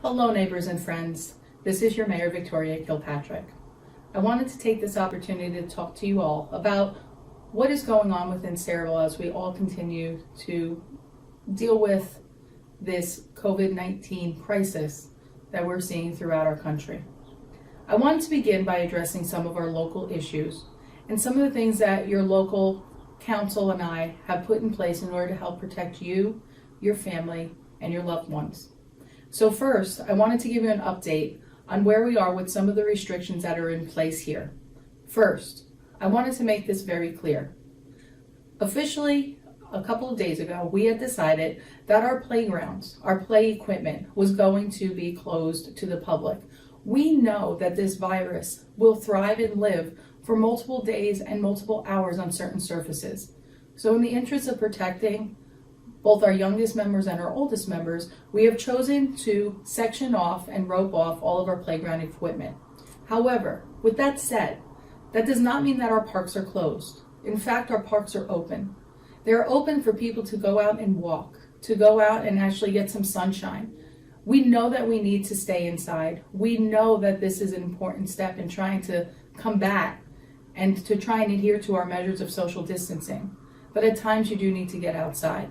Hello neighbors and friends, this is your Mayor Victoria Kilpatrick. I wanted to take this opportunity to talk to you all about what is going on within Sayreville as we all continue to deal with this COVID-19 crisis that we're seeing throughout our country. I wanted to begin by addressing some of our local issues and some of the things that your local council and I have put in place in order to help protect you, your family, and your loved ones. So first, I wanted to give you an update on where we are with some of the restrictions that are in place here. First, I wanted to make this very clear. Officially, a couple of days ago, we had decided that our playgrounds, our play equipment, was going to be closed to the public. We know that this virus will thrive and live for multiple days and multiple hours on certain surfaces. So in the interest of protecting both our youngest members and our oldest members, we have chosen to section off and rope off all of our playground equipment. However, with that said, that does not mean that our parks are closed. In fact, our parks are open. They're open for people to go out and walk, to go out and actually get some sunshine. We know that we need to stay inside. We know that this is an important step in trying to combat and to try and adhere to our measures of social distancing. But at times you do need to get outside.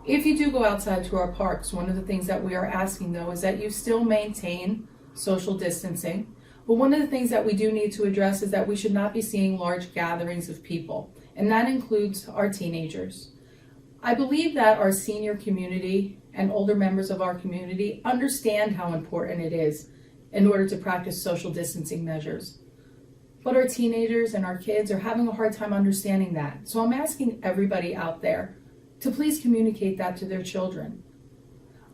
If you do go outside to our parks, one of the things that we are asking though is that you still maintain social distancing. But one of the things that we do need to address is that we should not be seeing large gatherings of people, and that includes our teenagers. I believe that our senior community and older members of our community understand how important it is in order to practice social distancing measures. But our teenagers and our kids are having a hard time understanding that. So I'm asking everybody out there to please communicate that to their children.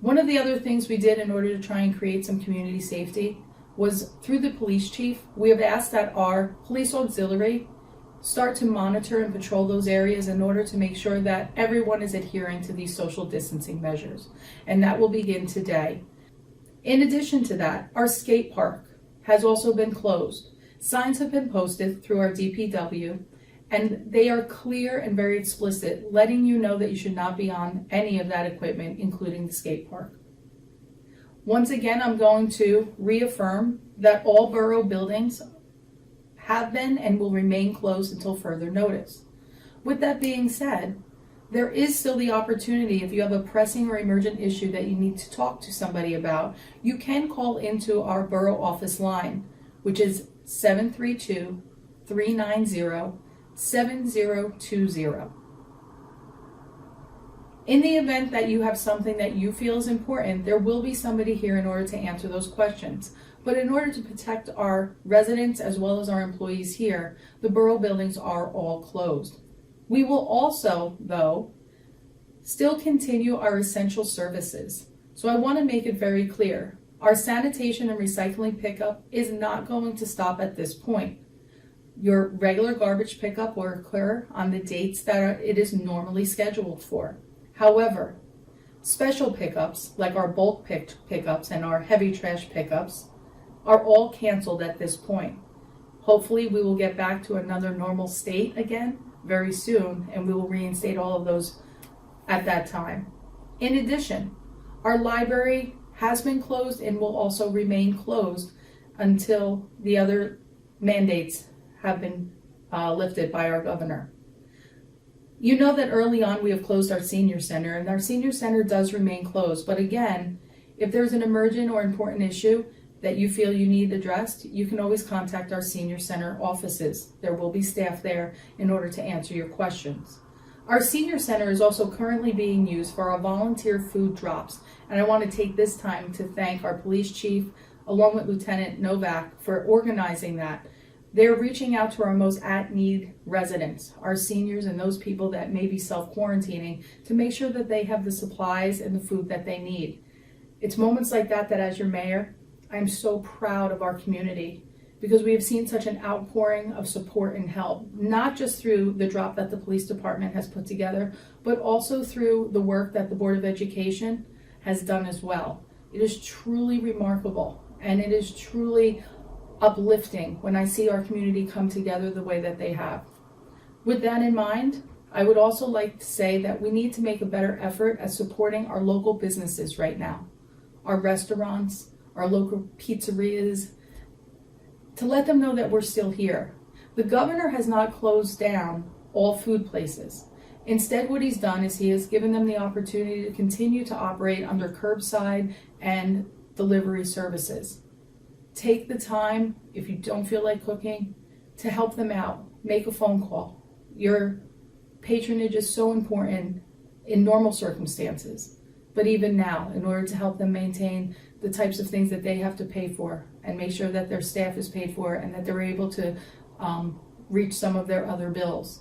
One of the other things we did in order to try and create some community safety was through the police chief. We have asked that our police auxiliary start to monitor and patrol those areas in order to make sure that everyone is adhering to these social distancing measures. And that will begin today. In addition to that, our skate park has also been closed. Signs have been posted through our DPW, and they are clear and very explicit, letting you know that you should not be on any of that equipment, including the skate park. Once again, I'm going to reaffirm that all borough buildings have been and will remain closed until further notice. With that being said, there is still the opportunity, if you have a pressing or emergent issue that you need to talk to somebody about, you can call into our borough office line, which is 732-390-7020. In the event that you have something that you feel is important, there will be somebody here in order to answer those questions. But in order to protect our residents as well as our employees here, the borough buildings are all closed. We will also, though, still continue our essential services. So I want to make it very clear. Our sanitation and recycling pickup is not going to stop at this point. Your regular garbage pickup will occur on the dates that it is normally scheduled for. However, special pickups, like our bulk pickups and our heavy trash pickups, are all canceled at this point. Hopefully we will get back to another normal state again very soon, and we will reinstate all of those at that time. In addition, our library has been closed and will also remain closed until the other mandates have been lifted by our governor. You know that early on we have closed our senior center, and our senior center does remain closed. But again, if there's an emergent or important issue that you feel you need addressed, you can always contact our senior center offices. There will be staff there in order to answer your questions. Our senior center is also currently being used for our volunteer food drops, and I want to take this time to thank our police chief along with Lieutenant Novak for organizing that. They're reaching out to our most at-need residents, our seniors and those people that may be self-quarantining, to make sure that they have the supplies and the food that they need. It's moments like that as your mayor, I'm so proud of our community, because we have seen such an outpouring of support and help, not just through the drop that the police department has put together, but also through the work that the Board of Education has done as well. It is truly remarkable, and it is truly uplifting when I see our community come together the way that they have. With that in mind, I would also like to say that we need to make a better effort at supporting our local businesses right now. Our restaurants, our local pizzerias, to let them know that we're still here. The governor has not closed down all food places. Instead, what he's done is he has given them the opportunity to continue to operate under curbside and delivery services. Take the time, if you don't feel like cooking, to help them out. Make a phone call. Your patronage is so important in normal circumstances, but even now, in order to help them maintain the types of things that they have to pay for and make sure that their staff is paid for and that they're able to reach some of their other bills.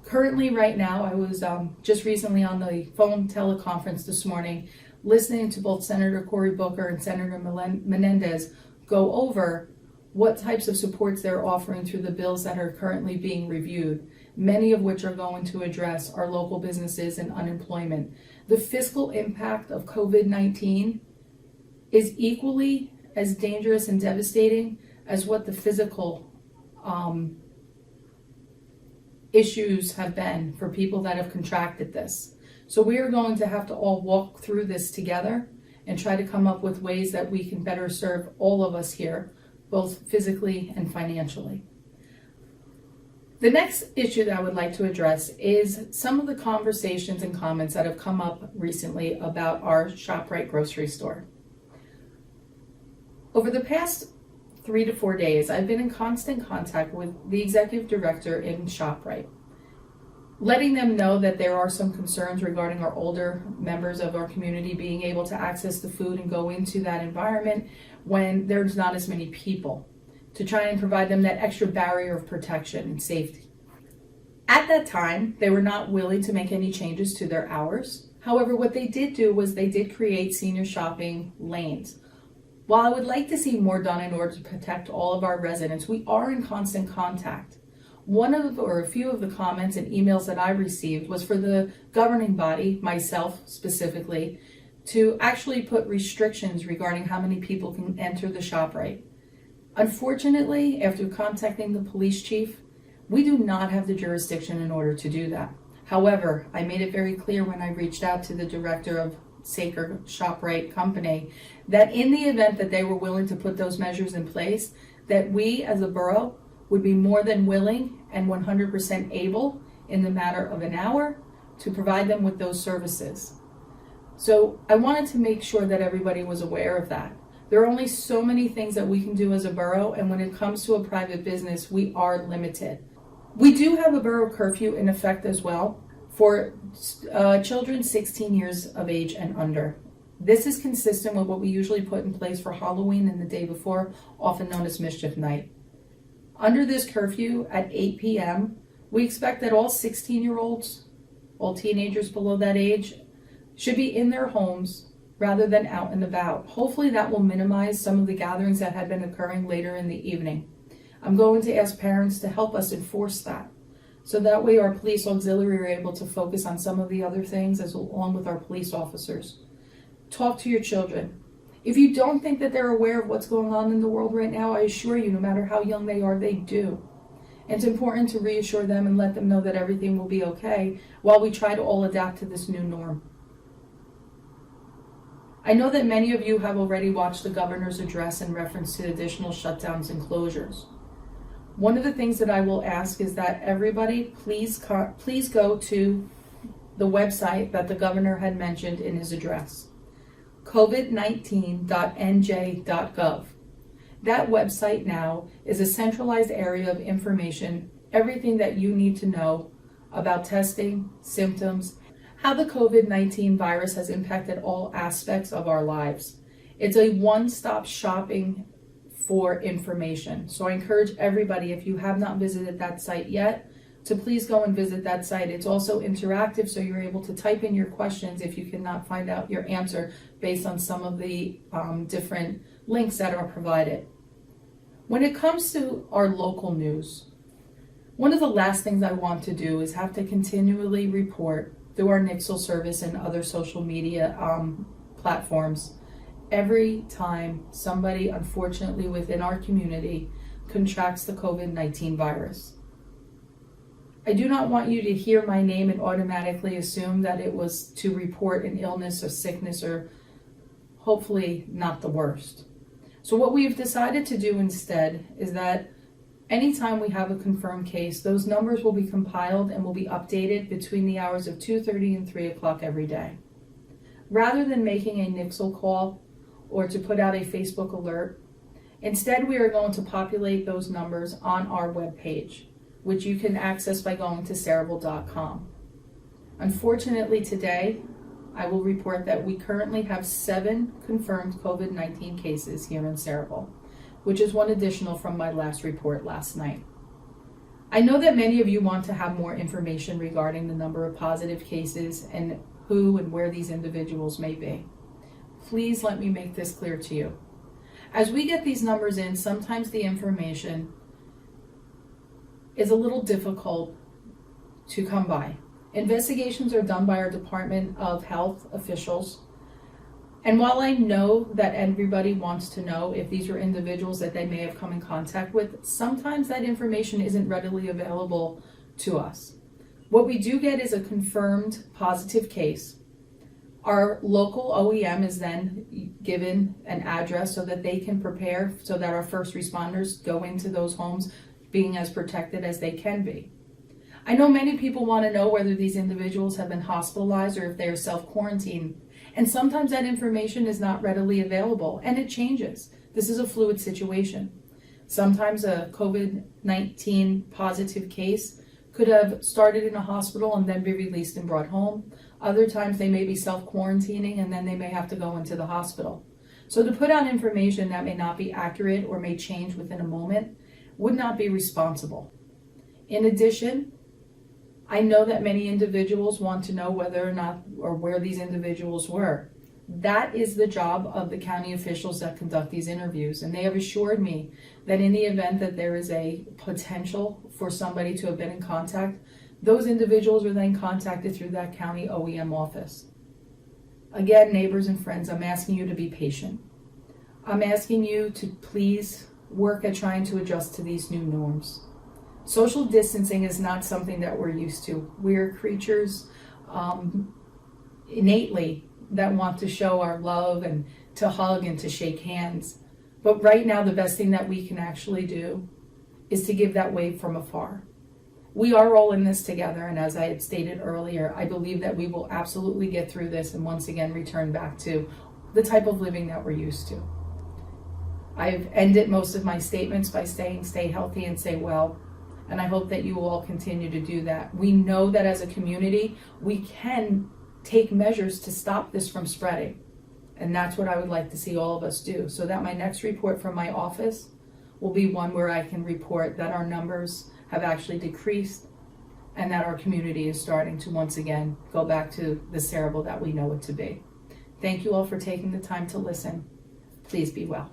Currently, right now, I was just recently on the phone teleconference this morning, listening to both Senator Cory Booker and Senator Menendez go over what types of supports they're offering through the bills that are currently being reviewed, many of which are going to address our local businesses and unemployment. The fiscal impact of COVID-19 is equally as dangerous and devastating as what the physical issues have been for people that have contracted this. So we are going to have to all walk through this together and try to come up with ways that we can better serve all of us here, both physically and financially. The next issue that I would like to address is some of the conversations and comments that have come up recently about our ShopRite grocery store. Over the past 3 to 4 days, I've been in constant contact with the executive director in ShopRite, letting them know that there are some concerns regarding our older members of our community being able to access the food and go into that environment when there's not as many people, to try and provide them that extra barrier of protection and safety. At that time, they were not willing to make any changes to their hours. However, what they did do was they did create senior shopping lanes. While I would like to see more done in order to protect all of our residents, we are in constant contact. A few of the comments and emails that I received was for the governing body, myself specifically, to actually put restrictions regarding how many people can enter the ShopRite. Unfortunately, after contacting the police chief, we do not have the jurisdiction in order to do that. However, I made it very clear when I reached out to the director of Saker ShopRite company that in the event that they were willing to put those measures in place, that we as a borough would be more than willing and 100% able in the matter of an hour to provide them with those services. So I wanted to make sure that everybody was aware of that. There are only so many things that we can do as a borough, and when it comes to a private business, we are limited. We do have a borough curfew in effect as well for children 16 years of age and under. This is consistent with what we usually put in place for Halloween and the day before, often known as Mischief Night. Under this curfew at 8 p.m., we expect that all 16-year-olds, all teenagers below that age, should be in their homes rather than out and about. Hopefully that will minimize some of the gatherings that had been occurring later in the evening. I'm going to ask parents to help us enforce that, so that way our police auxiliary are able to focus on some of the other things along with our police officers. Talk to your children. If you don't think that they're aware of what's going on in the world right now, I assure you, no matter how young they are, they do. And it's important to reassure them and let them know that everything will be okay while we try to all adapt to this new norm. I know that many of you have already watched the governor's address in reference to additional shutdowns and closures. One of the things that I will ask is that everybody please go to the website that the governor had mentioned in his address, covid19.nj.gov. That website now is a centralized area of information, everything that you need to know about testing, symptoms, how the COVID-19 virus has impacted all aspects of our lives. It's a one-stop shopping for information. So I encourage everybody, if you have not visited that site yet, to please go and visit that site. It's also interactive, so you're able to type in your questions if you cannot find out your answer based on some of the different links that are provided. When it comes to our local news, one of the last things I want to do is have to continually report through our Nixle service and other social media platforms every time somebody, unfortunately, within our community contracts the COVID-19 virus. I do not want you to hear my name and automatically assume that it was to report an illness or sickness, or hopefully not the worst. So what we've decided to do instead is that anytime we have a confirmed case, those numbers will be compiled and will be updated between the hours of 2:30 and 3 o'clock every day. Rather than making a Nixle call or to put out a Facebook alert, instead we are going to populate those numbers on our webpage, which you can access by going to Cerevel.com. Unfortunately today, I will report that we currently have 7 confirmed COVID-19 cases here in Cerevel, which is one additional from my last report last night. I know that many of you want to have more information regarding the number of positive cases and who and where these individuals may be. Please let me make this clear to you. As we get these numbers in, sometimes the information is a little difficult to come by. Investigations are done by our Department of Health officials. And while I know that everybody wants to know if these were individuals that they may have come in contact with, sometimes that information isn't readily available to us. What we do get is a confirmed positive case. Our local OEM is then given an address so that they can prepare so that our first responders go into those homes being as protected as they can be. I know many people want to know whether these individuals have been hospitalized or if they are self-quarantined, and sometimes that information is not readily available, and it changes. This is a fluid situation. Sometimes a COVID-19 positive case could have started in a hospital and then be released and brought home. Other times they may be self-quarantining and then they may have to go into the hospital. So to put out information that may not be accurate or may change within a moment would not be responsible. In addition, I know that many individuals want to know whether or not or where these individuals were. That is the job of the county officials that conduct these interviews, and they have assured me that in the event that there is a potential for somebody to have been in contact, those individuals are then contacted through that county OEM office. Again, neighbors and friends, I'm asking you to be patient. I'm asking you to please work at trying to adjust to these new norms. Social distancing is not something that we're used to. We're creatures innately that want to show our love and to hug and to shake hands. But right now, the best thing that we can actually do is to give that wave from afar. We are all in this together, and as I had stated earlier, I believe that we will absolutely get through this and once again return back to the type of living that we're used to. I've ended most of my statements by saying stay healthy and stay well. And I hope that you will all continue to do that. We know that as a community, we can take measures to stop this from spreading. And that's what I would like to see all of us do, so that my next report from my office will be one where I can report that our numbers have actually decreased and that our community is starting to once again go back to the Cerevel that we know it to be. Thank you all for taking the time to listen. Please be well.